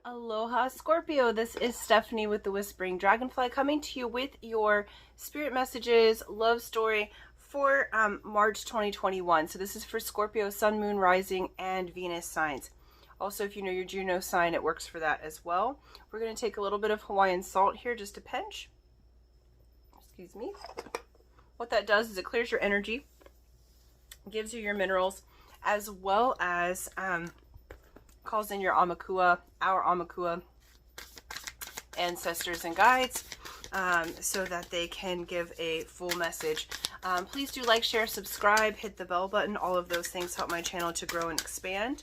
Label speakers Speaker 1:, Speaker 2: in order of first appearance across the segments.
Speaker 1: Aloha Scorpio, this is Stephanie with the Whispering Dragonfly coming to you with your spirit messages, love story for March 2021. So this is for Scorpio, Sun, Moon, Rising, and Venus signs. Also, if you know your Juno sign, it works for that as well. We're going to take a little bit of Hawaiian salt here, just a pinch. Excuse me. What that does is it clears your energy, gives you your minerals, as well as calls in your Aumakua, our Aumakua ancestors and guides, so that they can give a full message. Please do like, share, subscribe, hit the bell button. All of those things help my channel to grow and expand.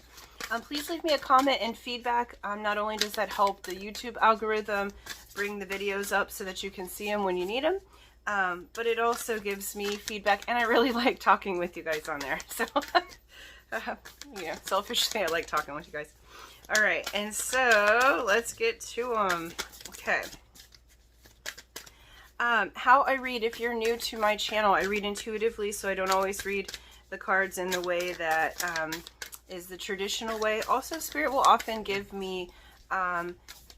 Speaker 1: Please leave me a comment and feedback. Not only does that help the YouTube algorithm bring the videos up so that you can see them when you need them, but it also gives me feedback, and I really like talking with you guys on there. So, yeah, selfishly, I like talking with you guys. All right, and so let's get to them. Okay. How I read, if you're new to my channel, I read intuitively, so I don't always read the cards in the way that is the traditional way. Also, Spirit will often give me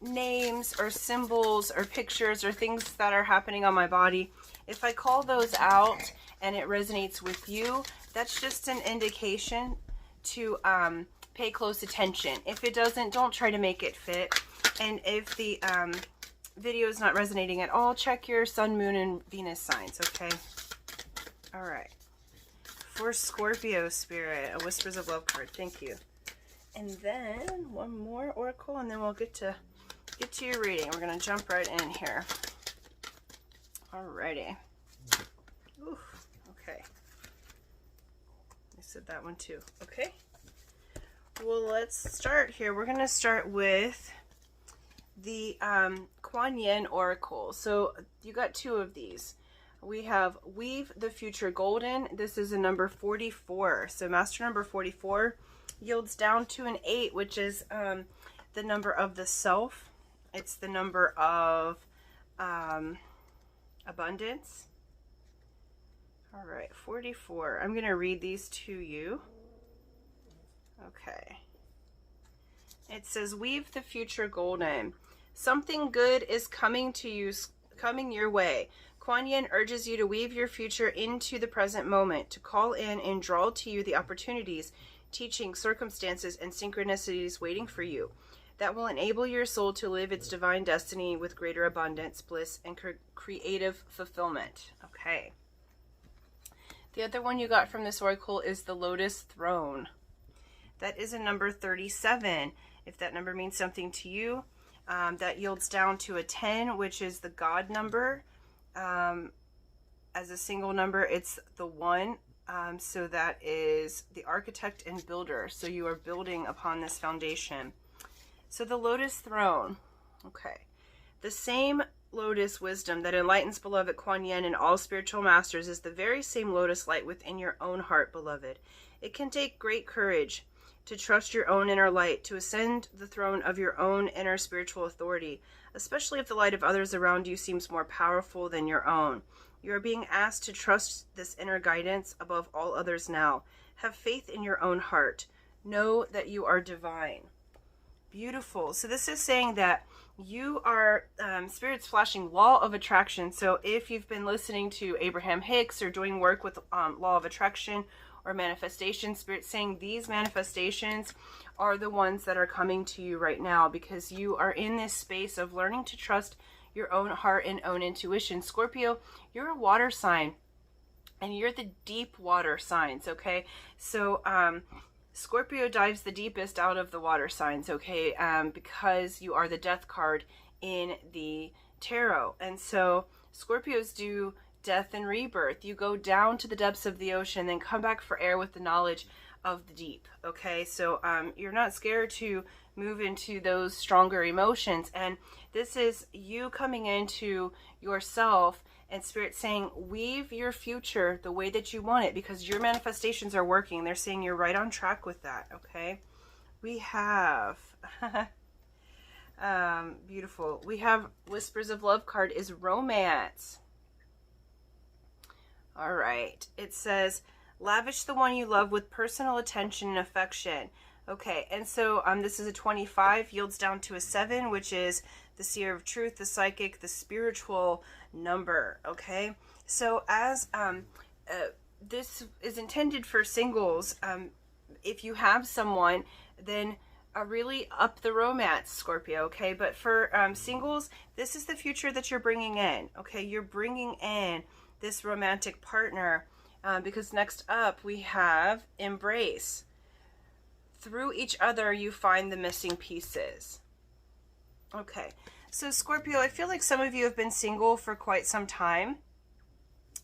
Speaker 1: names or symbols or pictures or things that are happening on my body. If I call those out and it resonates with you, that's just an indication to pay close attention. If it doesn't, don't try to make it fit. And if the video is not resonating at all, check your Sun, Moon, and Venus signs, okay? All right. For Scorpio, Spirit, a Whispers of Love card. Thank you. And then one more oracle, and then we'll get to your reading. We're going to jump right in here. Alrighty. Oof, okay. I said that one too. Okay. Well, let's start here. We're going to start with the Kuan Yin Oracle. So you got two of these. We have Weave the Future Golden. This is a number 44. So master number 44 yields down to an 8, which is the number of the self. It's the number of abundance. All right, 44. I'm going to read these to you. Okay. It says, Weave the Future Golden. Something good is coming to you, coming your way. Kuan Yin urges you to weave your future into the present moment, to call in and draw to you the opportunities, teaching, circumstances, and synchronicities waiting for you that will enable your soul to live its divine destiny with greater abundance, bliss, and creative fulfillment. Okay. The other one you got from this oracle is the Lotus Throne. That is a number 37. If that number means something to you, that yields down to a 10, which is the God number. As a single number, it's the 1. So that is the architect and builder. So you are building upon this foundation. So the Lotus Throne. Okay. The same Lotus wisdom that enlightens beloved Kuan Yin and all spiritual masters is the very same Lotus light within your own heart, beloved. It can take great courage to trust your own inner light, to ascend the throne of your own inner spiritual authority, especially if the light of others around you seems more powerful than your own. You are being asked to trust this inner guidance above all others now. Have faith in your own heart. Know that you are divine. Beautiful. So this is saying that you are, Spirit's flashing law of attraction. So if you've been listening to Abraham Hicks or doing work with law of attraction or manifestation, Spirit saying these manifestations are the ones that are coming to you right now, because you are in this space of learning to trust your own heart and own intuition. Scorpio, you're a water sign, and you're the deep water signs, okay? So Scorpio dives the deepest out of the water signs, okay, because you are the death card in the tarot. And so Scorpios do death and rebirth. You go down to the depths of the ocean, then come back for air with the knowledge of the deep, okay? So you're not scared to move into those stronger emotions, and this is you coming into yourself and Spirit saying, weave your future the way that you want it, because your manifestations are working. They're saying you're right on track with that, okay? We have beautiful. We have Whispers of Love card is romance. All right. It says, lavish the one you love with personal attention and affection. Okay, and so this is a 25, yields down to a 7, which is the seer of truth, the psychic, the spiritual number. Okay, so as this is intended for singles, if you have someone, then really up the romance, Scorpio. Okay, but for singles, this is the future that you're bringing in. Okay, you're bringing in this romantic partner, because next up we have embrace. Through each other, you find the missing pieces. Okay, so Scorpio, I feel like some of you have been single for quite some time.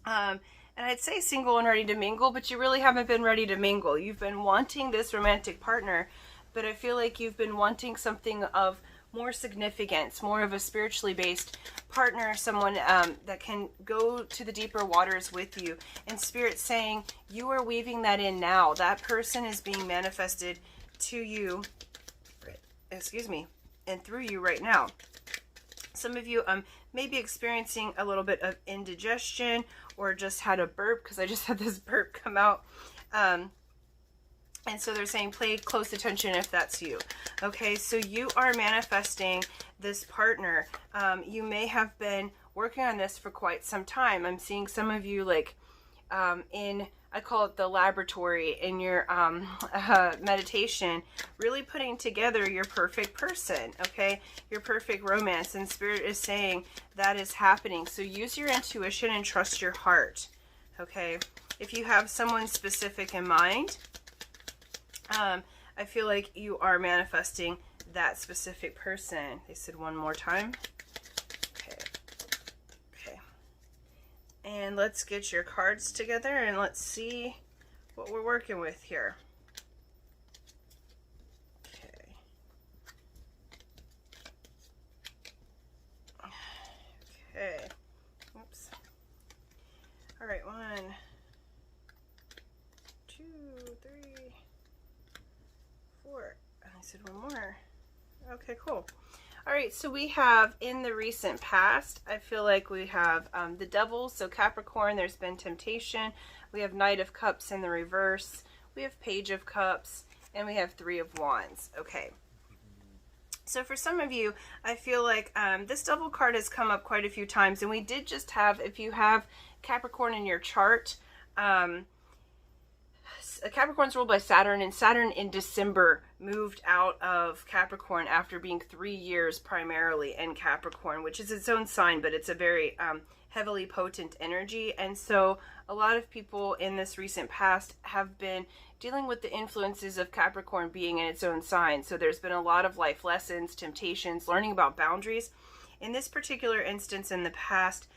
Speaker 1: And I'd say single and ready to mingle, but you really haven't been ready to mingle. You've been wanting this romantic partner, but I feel like you've been wanting something of more significance, more of a spiritually based partner, someone that can go to the deeper waters with you. And Spirit's saying you are weaving that in now. That person is being manifested to you, excuse me, and through you right now. Some of you may be experiencing a little bit of indigestion or just had a burp, because I just had this burp come out. And so they're saying pay close attention if that's you. Okay, so you are manifesting this partner. You may have been working on this for quite some time. I'm seeing some of you like in, I call it the laboratory, in your meditation, really putting together your perfect person, okay? Your perfect romance. And Spirit is saying that is happening. So use your intuition and trust your heart, okay? If you have someone specific in mind, I feel like you are manifesting that specific person. They said one more time. Okay. Okay. And let's get your cards together and let's see what we're working with here. Okay. Okay. Oops. All right, 1, 2, 3, 4. I said one more. Okay, cool. All right, so we have in the recent past, I feel like we have the Devil, so Capricorn, there's been temptation. We have Knight of Cups in the reverse. We have Page of Cups, and we have 3 of Wands. Okay. So for some of you, I feel like this Devil card has come up quite a few times, and we did just have, if you have Capricorn in your chart, Capricorn's ruled by Saturn, and Saturn in December moved out of Capricorn after being 3 years primarily in Capricorn, which is its own sign, but it's a very heavily potent energy. And so a lot of people in this recent past have been dealing with the influences of Capricorn being in its own sign. So there's been a lot of life lessons, temptations, learning about boundaries. In this particular instance in the past,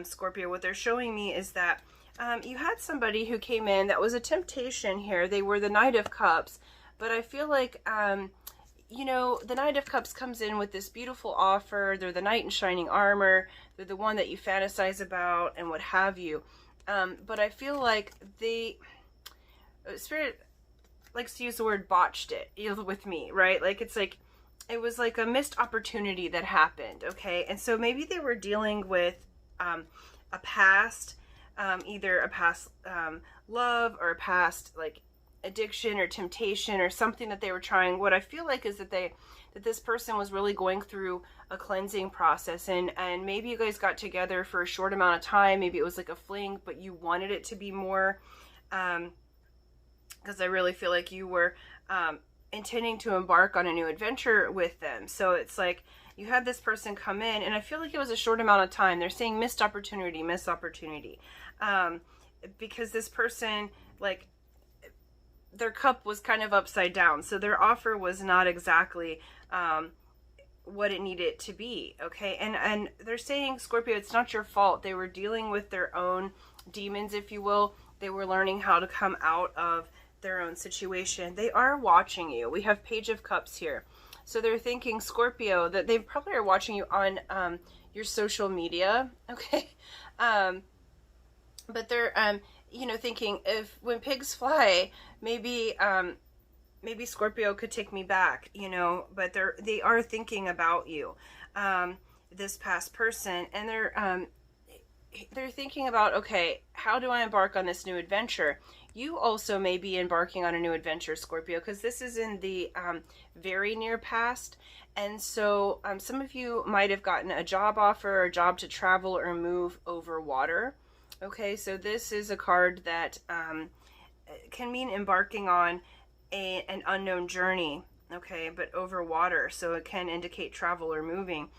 Speaker 1: Scorpio, what they're showing me is that you had somebody who came in that was a temptation here. They were the Knight of Cups, but I feel like, you know, the Knight of Cups comes in with this beautiful offer. They're the knight in shining armor. They're the one that you fantasize about and what have you. But I feel like Spirit likes to use the word botched it with me, right? Like it's like, it was like a missed opportunity that happened, okay? And so maybe they were dealing with a past, either a past love or a past like addiction or temptation or something that they were trying. What I feel like is that this person was really going through a cleansing process, and maybe you guys got together for a short amount of time. Maybe it was like a fling, but you wanted it to be more, because I really feel like you were intending to embark on a new adventure with them. So it's like you had this person come in, and I feel like it was a short amount of time. They're saying missed opportunity, because this person, like, their cup was kind of upside down. So their offer was not exactly what it needed to be, okay? And they're saying, Scorpio, it's not your fault. They were dealing with their own demons, if you will. They were learning how to come out of their own situation. They are watching you. We have Page of Cups here. So they're thinking, Scorpio, that they probably are watching you on your social media, okay? But they're, you know, thinking, when pigs fly, maybe Scorpio could take me back, you know, but they are thinking about you, this past person, and they're thinking about, okay, how do I embark on this new adventure? you also may be embarking on a new adventure, Scorpio, because this is in the very near past. And so some of you might have gotten a job offer, a job to travel or move over water. Okay, so this is a card that can mean embarking on an unknown journey, okay, but over water. So it can indicate travel or moving.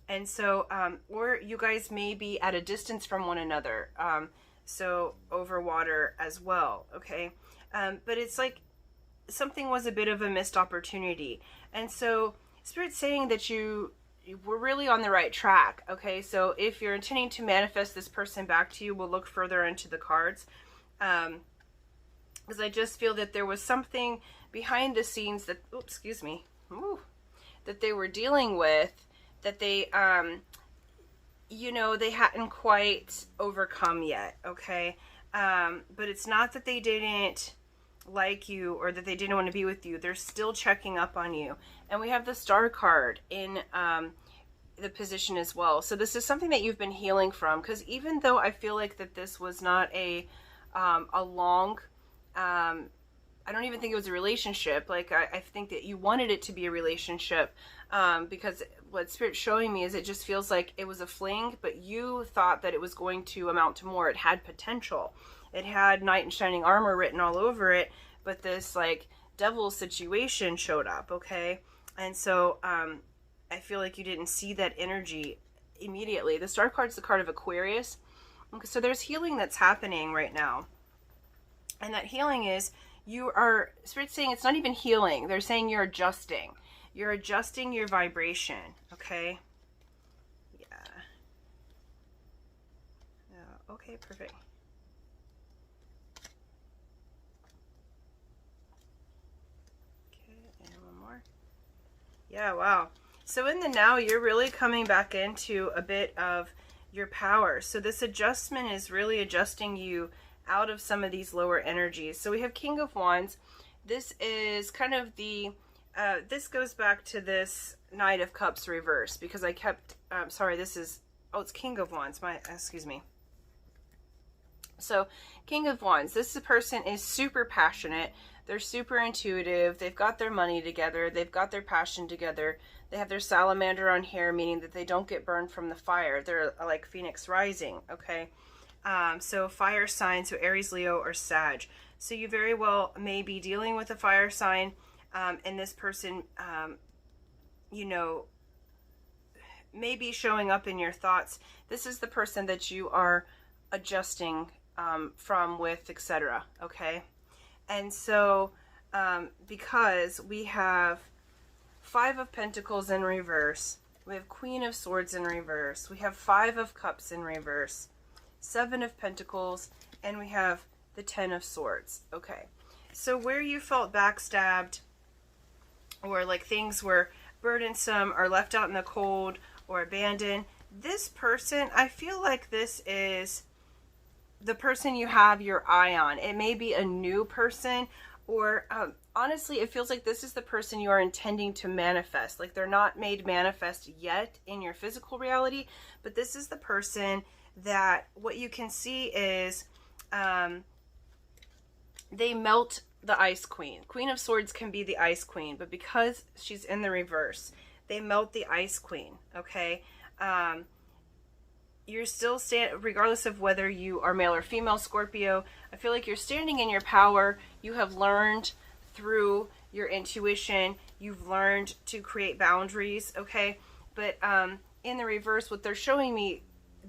Speaker 1: And so, or you guys may be at a distance from one another, so over water as well, okay? But it's like something was a bit of a missed opportunity. And so Spirit's saying that you were really on the right track, okay? So if you're intending to manifest this person back to you, we'll look further into the cards. Because I just feel that there was something behind the scenes that, that they were dealing with, that they, you know, they hadn't quite overcome yet, okay? But it's not that they didn't like you or that they didn't want to be with you. They're still checking up on you. And we have the Star card in the position as well. So this is something that you've been healing from, because even though I feel like that this was not a long, I don't even think it was a relationship. Like, I think that you wanted it to be a relationship, because what Spirit's showing me is it just feels like it was a fling, but you thought that it was going to amount to more. It had potential. It had knight in shining armor written all over it, but this like devil situation showed up, okay? And so I feel like you didn't see that energy immediately. The Star card's the card of Aquarius. Okay, so there's healing that's happening right now. And that healing is, you are, Spirit's saying it's not even healing. They're saying you're adjusting. You're adjusting your vibration, okay? Yeah. Okay, perfect. Okay, and one more. Yeah, wow. So in the now, you're really coming back into a bit of your power. So this adjustment is really adjusting you out of some of these lower energies. So we have King of Wands. This is kind of the, this goes back to this Knight of Cups reverse, because I kept, sorry, this is, oh, it's King of Wands, excuse me. So King of Wands, this person is super passionate. They're super intuitive. They've got their money together. They've got their passion together. They have their salamander on here, meaning that they don't get burned from the fire. They're like Phoenix rising, okay? So fire sign, so Aries, Leo, or Sag. So you very well may be dealing with a fire sign, and this person, you know, may be showing up in your thoughts. This is the person that you are adjusting from, with, etc. Okay? And so, because we have Five of Pentacles in reverse, we have Queen of Swords in reverse, we have Five of Cups in reverse, Seven of Pentacles, and we have the Ten of Swords. Okay, so where you felt backstabbed, or like things were burdensome or left out in the cold or abandoned, this person, I feel like this is the person you have your eye on. It may be a new person, or honestly, it feels like this is the person you are intending to manifest. Like, they're not made manifest yet in your physical reality, but this is the person that what you can see is they melt the Ice Queen. Queen of Swords can be the Ice Queen, but because she's in the reverse, they melt the Ice Queen, okay? You're still regardless of whether you are male or female, Scorpio, I feel like you're standing in your power. You have learned through your intuition. You've learned to create boundaries, okay? But in the reverse, what they're showing me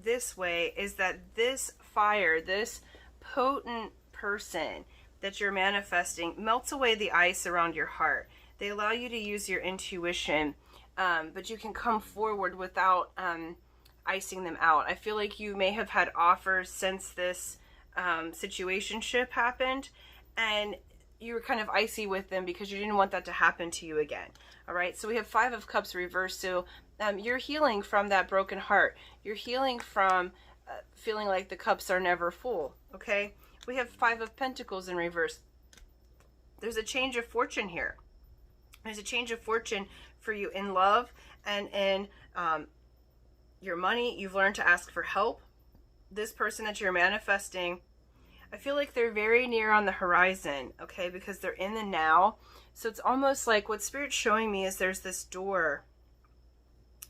Speaker 1: this way is that this fire, this potent person that you're manifesting, melts away the ice around your heart. They allow you to use your intuition, but you can come forward without icing them out. I feel like you may have had offers since this situationship happened, and you were kind of icy with them because you didn't want that to happen to you again. All right, so we have Five of Cups reversed. So you're healing from that broken heart. You're healing from feeling like the cups are never full, okay? We have Five of Pentacles in reverse. There's a change of fortune here. There's a change of fortune for you in love and in your money. You've learned to ask for help. This person that you're manifesting, I feel like they're very near on the horizon, okay, because they're in the now. So it's almost like what Spirit's showing me is there's this door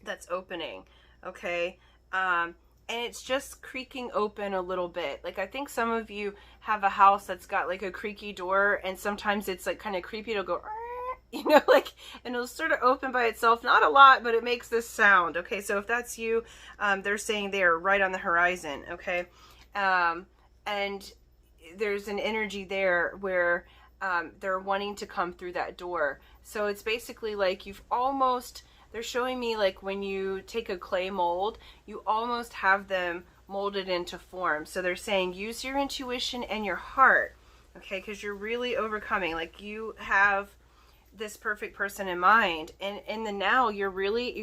Speaker 1: that's opening, okay? And it's just creaking open a little bit. Like, I think some of you have a house that's got like a creaky door, and sometimes it's like kind of creepy. It'll go, you know, like, and it'll sort of open by itself. Not a lot, but it makes this sound, okay? So if that's you, they're saying they're right on the horizon, okay? And there's an energy there where they're wanting to come through that door. So it's basically like you've almost, they're showing me like when you take a clay mold, you almost have them molded into form. So they're saying use your intuition and your heart, okay, because you're really overcoming. Like, you have this perfect person in mind, and in the now you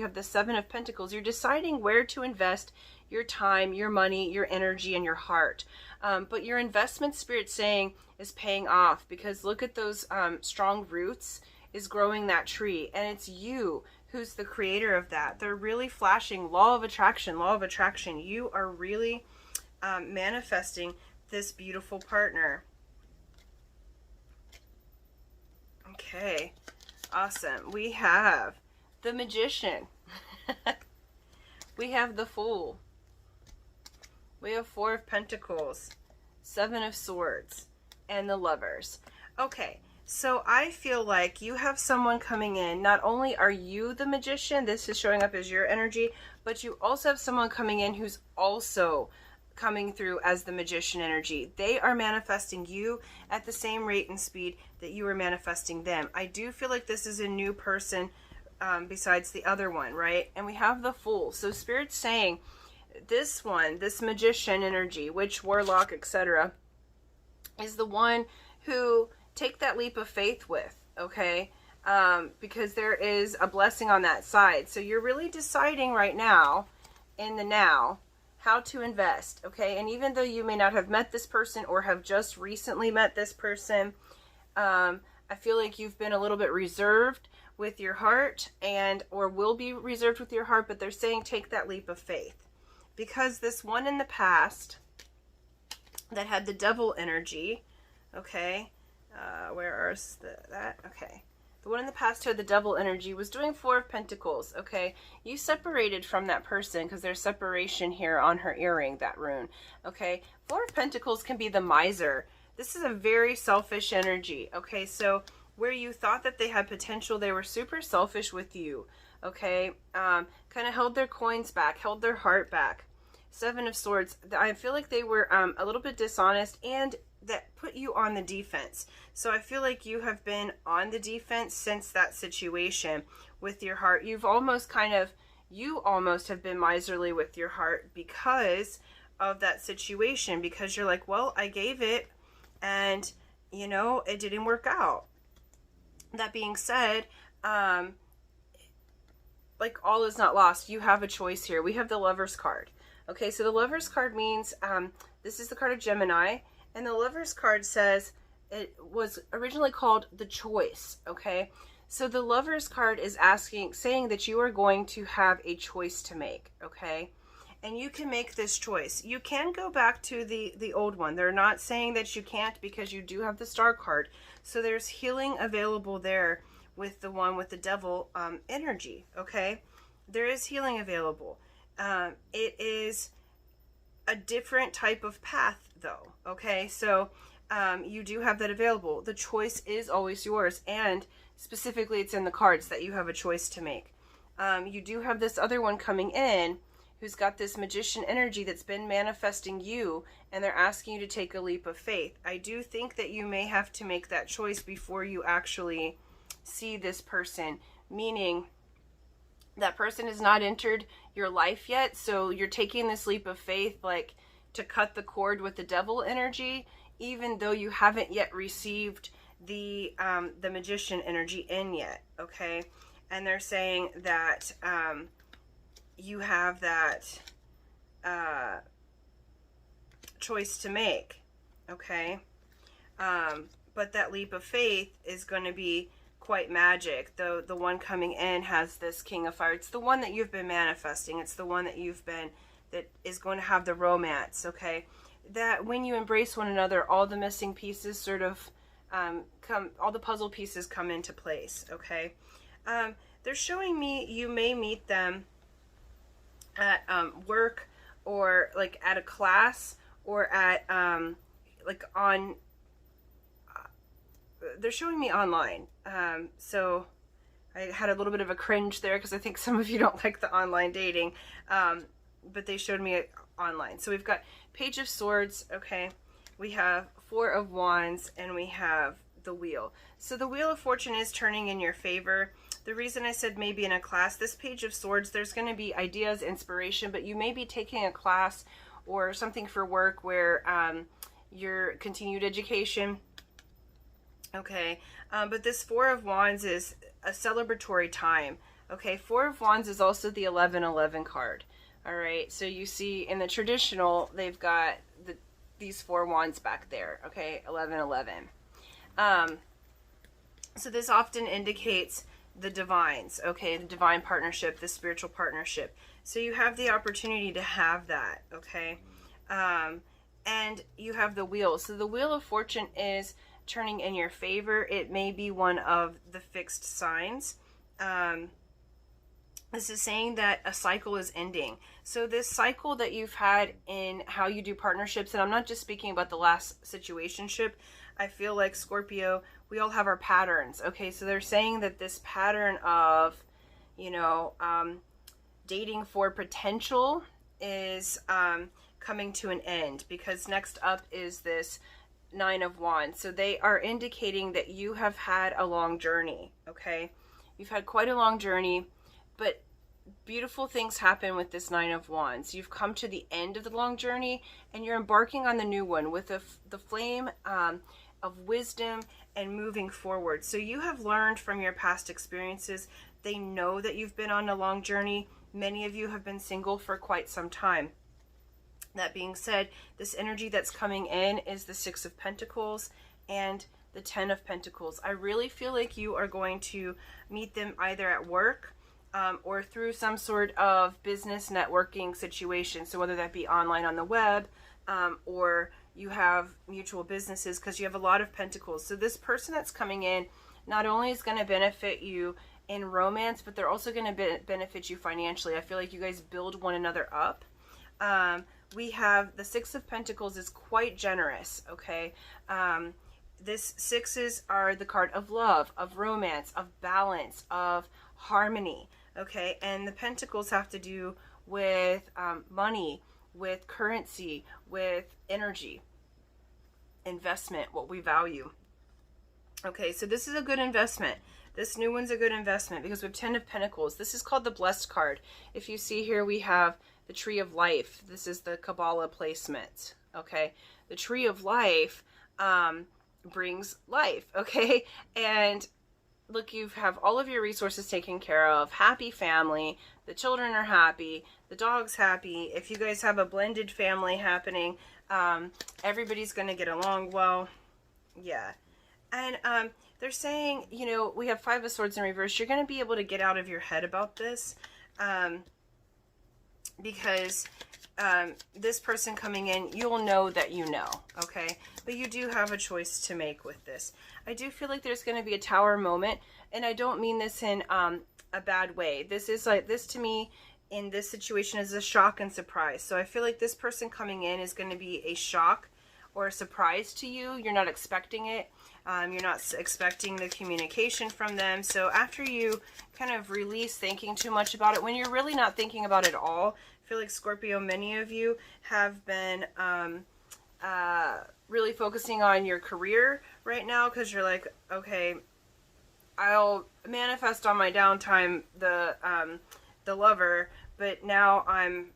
Speaker 1: have the Seven of Pentacles. You're deciding where to invest your time, your money, your energy, and your heart. But your investment, Spirit's saying, is paying off, because look at those strong roots is growing that tree, and it's you who's the creator of that. They're really flashing law of attraction, law of attraction. You are really manifesting this beautiful partner. Okay, awesome. We have the Magician. We have the Fool. We have Four of Pentacles, Seven of Swords, and the Lovers. Okay, so I feel like you have someone coming in. Not only are you the Magician, this is showing up as your energy, but you also have someone coming in who's also coming through as the Magician energy. They are manifesting you at the same rate and speed that you are manifesting them. I do feel like this is a new person besides the other one, right? And we have the Fool. So Spirit's saying this one, this Magician energy, witch, warlock, etc., is the one who take that leap of faith with, okay? Because there is a blessing on that side. So you're really deciding right now, in the now, how to invest, okay? And even though you may not have met this person or have just recently met this person, I feel like you've been a little bit reserved with your heart, and or will be reserved with your heart, but they're saying take that leap of faith. Because this one in the past that had the devil energy, okay, where is that? Okay. The one in the past who had the devil energy was doing Four of Pentacles, okay? You separated from that person because there's separation here on her earring, that rune, okay? Four of Pentacles can be the miser. This is a very selfish energy, okay? So where you thought that they had potential, they were super selfish with you, okay? Kind of held their coins back, held their heart back. Seven of Swords, I feel like they were a little bit dishonest, and that put you on the defense. So I feel like you have been on the defense since that situation with your heart. You almost have been miserly with your heart because of that situation, because you're like, well, I gave it and, you know, it didn't work out. That being said, like, all is not lost. You have a choice here. We have the Lover's card. Okay, so the Lover's card means, this is the card of Gemini, and the Lover's card says it was originally called the Choice, okay? So the Lover's card is saying that you are going to have a choice to make, okay? And you can make this choice. You can go back to the old one. They're not saying that you can't, because you do have the Star card. So there's healing available there with the one with the devil energy, okay? There is healing available. It is a different type of path, though, okay? So you do have that available. The choice is always yours, and specifically it's in the cards that you have a choice to make. You do have this other one coming in who's got this Magician energy that's been manifesting you, and they're asking you to take a leap of faith. I do think that you may have to make that choice before you actually see this person, meaning that person has not entered your life yet, so you're taking this leap of faith, like, to cut the cord with the devil energy, even though you haven't yet received the Magician energy in yet, okay? And they're saying that you have that choice to make, okay? But that leap of faith is going to be quite magic. Though the one coming in has this King of Fire. It's the one that you've been manifesting. It's the one that that is going to have the romance, okay? that when you embrace one another, all the missing pieces sort of all the puzzle pieces come into place, okay? They're showing me you may meet them at work, or like at a class, or at like on they're showing me online. So I had a little bit of a cringe there because I think some of you don't like the online dating, but they showed me online. So we've got Page of Swords, okay, we have Four of Wands, and we have the Wheel. So the Wheel of Fortune is turning in your favor. The reason I said maybe in a class, this Page of Swords, there's going to be ideas, inspiration, but you may be taking a class or something for work where your continued education, okay, but this Four of Wands is a celebratory time, okay? Four of Wands is also the 1111 card, all right? So you see in the traditional, they've got these four wands back there, okay? 1111. So this often indicates the divines, okay? The divine partnership, the spiritual partnership. So you have the opportunity to have that, okay? And you have the Wheel. So the Wheel of Fortune is turning in your favor. It may be one of the fixed signs. This is saying that a cycle is ending. So this cycle that you've had in how you do partnerships, and I'm not just speaking about the last situationship, I feel like, Scorpio, we all have our patterns, okay? So they're saying that this pattern of, you know, dating for potential is coming to an end, because next up is this Nine of Wands. So they are indicating that you have had a long journey, okay? You've had quite a long journey, but beautiful things happen with this Nine of Wands. You've come to the end of the long journey, and you're embarking on the new one with the flame of wisdom and moving forward. So you have learned from your past experiences. They know that you've been on a long journey. Many of you have been single for quite some time. That being said, this energy that's coming in is the Six of Pentacles and the Ten of Pentacles. I really feel like you are going to meet them either at work or through some sort of business networking situation. So whether that be online on the web, or you have mutual businesses, because you have a lot of pentacles. So this person that's coming in not only is going to benefit you in romance, but they're also going to benefit you financially. I feel like you guys build one another up. We have the Six of Pentacles is quite generous, okay? This sixes are the card of love, of romance, of balance, of harmony, okay? And the pentacles have to do with money, with currency, with energy, investment, what we value. Okay, so this is a good investment. This new one's a good investment because we have Ten of Pentacles. This is called the Blessed card. If you see here, we have the Tree of Life. This is the Kabbalah placement, okay? The Tree of Life brings life, okay? And look, you have all of your resources taken care of, happy family, the children are happy, the dog's happy. If you guys have a blended family happening, everybody's going to get along well. Yeah. And they're saying, you know, we have Five of Swords in reverse. You're going to be able to get out of your head about this, because this person coming in, you'll know that you know, okay? But you do have a choice to make with this. I do feel like there's going to be a tower moment, and I don't mean this in a bad way. This is like, this to me in this situation is a shock and surprise. So I feel like this person coming in is going to be a shock or a surprise to you. You're not expecting it. You're not expecting the communication from them. So after you kind of release thinking too much about it, when you're really not thinking about it all, I feel like, Scorpio, many of you have been really focusing on your career right now, because you're like, okay, I'll manifest on my downtime the lover, but now I'm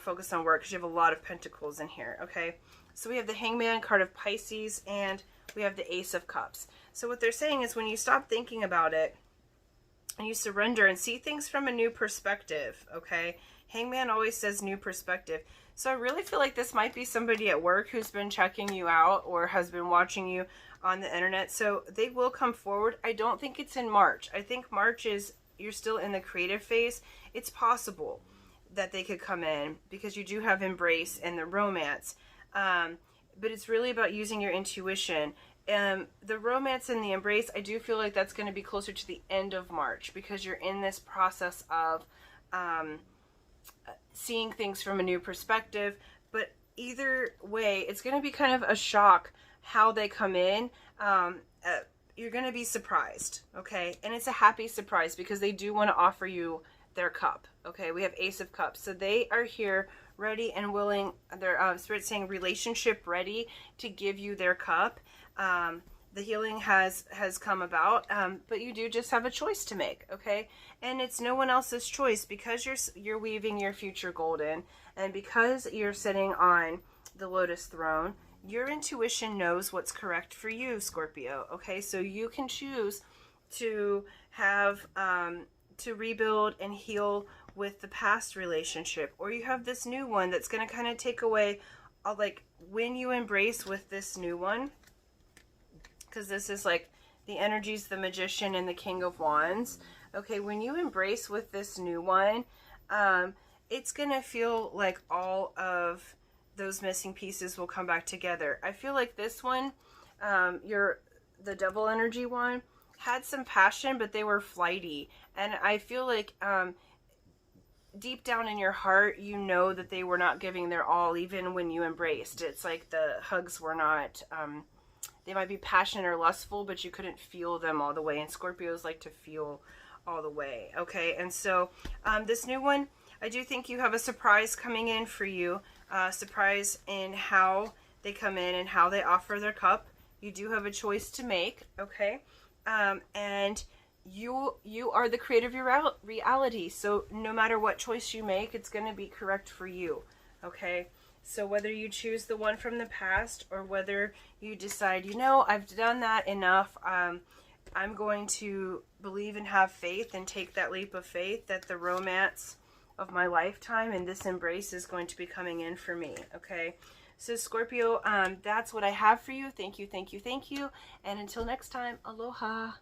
Speaker 1: focused on work, because you have a lot of pentacles in here, okay? So we have the Hangman card of Pisces, and we have the Ace of Cups. So what they're saying is when you stop thinking about it and you surrender and see things from a new perspective, okay? Hangman always says new perspective. So I really feel like this might be somebody at work who's been checking you out or has been watching you on the internet. So they will come forward. I don't think it's in March. I think March is, you're still in the creative phase. It's possible that they could come in because you do have embrace and the romance. But it's really about using your intuition. The romance and the embrace, I do feel like that's going to be closer to the end of March, because you're in this process of seeing things from a new perspective. But either way, it's going to be kind of a shock how they come in. You're going to be surprised, okay? And it's a happy surprise, because they do want to offer you their cup, okay? We have Ace of Cups. So they are here ready and willing. Their Spirit saying relationship ready to give you their cup. The healing has come about, but you do just have a choice to make, okay? And it's no one else's choice, because you're weaving your future golden, and because you're sitting on the Lotus Throne. Your intuition knows what's correct for you, Scorpio, okay? So you can choose to have to rebuild and heal with the past relationship, or you have this new one that's going to kind of take away, like, when you embrace with this new one, because this is like the energies, the Magician and the King of Wands. Okay, when you embrace with this new one, it's going to feel like all of those missing pieces will come back together. I feel like this one, the Devil energy one, had some passion, but they were flighty. And I feel like deep down in your heart, you know that they were not giving their all, even when you embraced. It's like the hugs were not... they might be passionate or lustful, but you couldn't feel them all the way. And Scorpios like to feel all the way. Okay, and so this new one, I do think you have a surprise coming in for you. Surprise in how they come in and how they offer their cup. You do have a choice to make, okay? And you are the creator of your reality. So no matter what choice you make, it's going to be correct for you, okay? So whether you choose the one from the past, or whether you decide, you know, I've done that enough, I'm going to believe and have faith and take that leap of faith that the romance of my lifetime and this embrace is going to be coming in for me, okay? So Scorpio, that's what I have for you. Thank you, thank you, thank you. And until next time, aloha.